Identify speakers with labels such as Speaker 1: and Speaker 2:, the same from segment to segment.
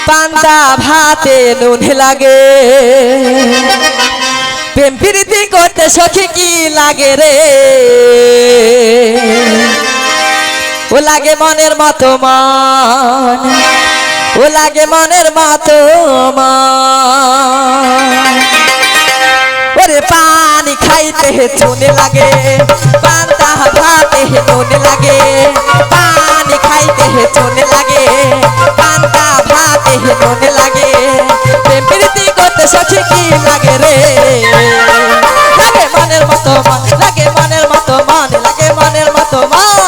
Speaker 1: পান্তা ভাতে নুন লাগে প্রেম প্রীতি করতে সখী কি লাগে রে ও লাগে মনের মতো মান ও লাগে মনের মতো মান ওরে পানি খাইতে চুন লাগে পান্তা ভাতে নুন লাগে পানি খাইতে চুন লাগে পান্তা ভাতে নুন লাগে প্রেম প্রীতি করতে সখী কি লাগে রে লাগে মনের মতো মান লাগে মনের মতো মান লাগে মনের মতো মান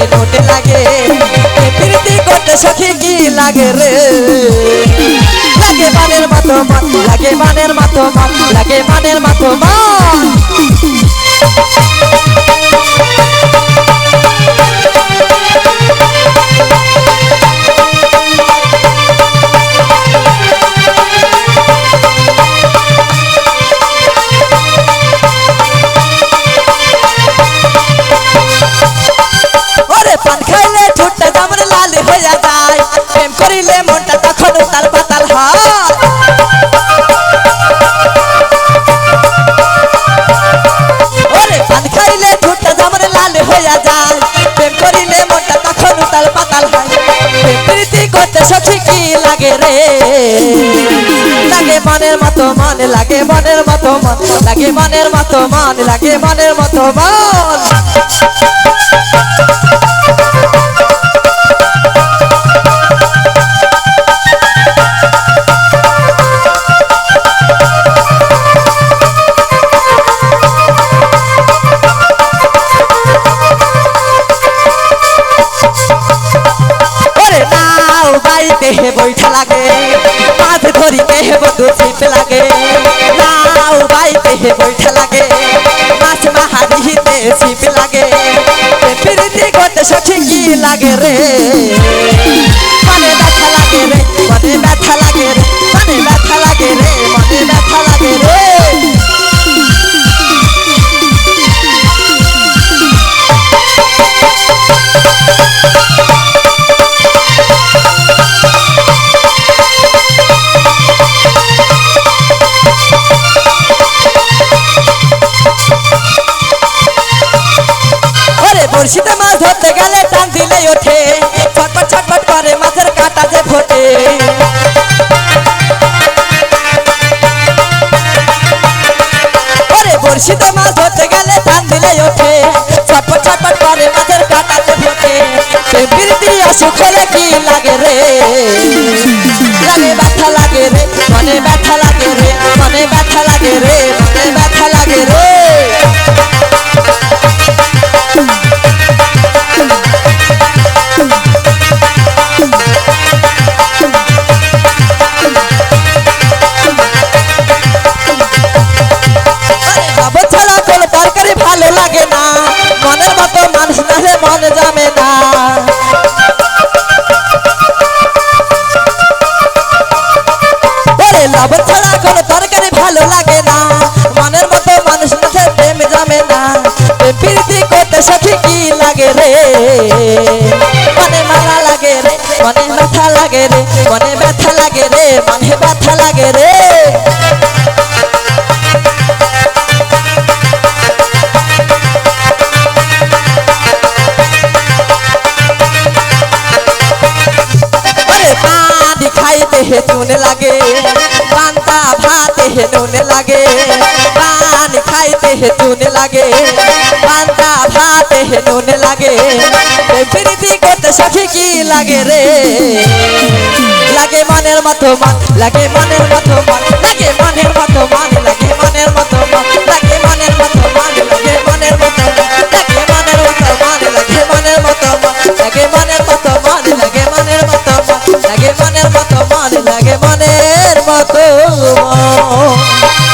Speaker 1: নুন লাগে প্রীতি করতে সখী কি লাগে রে লাগে মনের মতো মান লাগে মনের মতো মান লাগে মনের মতো মান পান খাইলে ঠোঁটটা যেমন লাল হয়ে যায় প্রেম করিলে মনটা তখন উতাল পাতাল হয় ওরে পান খাইলে ঠোঁটটা যেমন লাল হয়ে যায় প্রেম করিলে মনটা তখন উতাল পাতাল হয় প্রেম প্রীতি করতে সখী কি লাগে রে লাগে মনের মতো মান লাগে মনের মতো মান লাগে মনের মতো মান লাগে মনের মতো মান দেহে বৈঠা লাগে মাছ ধরিতে বধু ছিপ লাগে নাও বাই দেহে বৈঠা লাগে মাছ মাহারিতে ছিপ লাগে প্রীতি করতে সখী কি লাগে রে মনে ব্যথা লাগে রে মনে ব্যথা লাগে রে মনে ব্যথা লাগে রে মনে ব্যথা লাগে রে বড়শিতে মাছ ধরতে গেলে টান দিলে ওঠে ছটপট ছটপট করে মাছের কাঁটা যে ফোটে ওরে বড়শিতে মাছ ধরতে গেলে টান দিলে ওঠে ছটপট ছটপট করে মাছের কাঁটা যে ফোটে প্রেম প্রীতি অসুখ হলে কি লাগে রে লাগে ব্যথা লাগে রে মনে ব্যথা লাগে রে মনে ব্যথা লাগে রে মনে ব্যথা লাগে রে ভালো লাগে না মনের মতো মানুষ নালে মন জমে না ওরে লবণ ছাড়া কোনো তরকারি ভালো লাগে না মনের মতো মানুষ নালে প্রেম জমে না প্রীতি করতে সখী কি লাগে রে মনে মালা লাগে রে মনে ব্যথা লাগে রে মনে ব্যথা লাগে রে মনে ব্যথা লাগে রে হে নুন লাগে পান্তা ভাতে হে নুন লাগে পান খাইতে হে নুন লাগে পান্তা ভাতে হে নুন লাগে প্রীতি করতে সখী কি লাগে রে লাগে মনের মতো মান লাগে মনের মতো মান লাগে মনের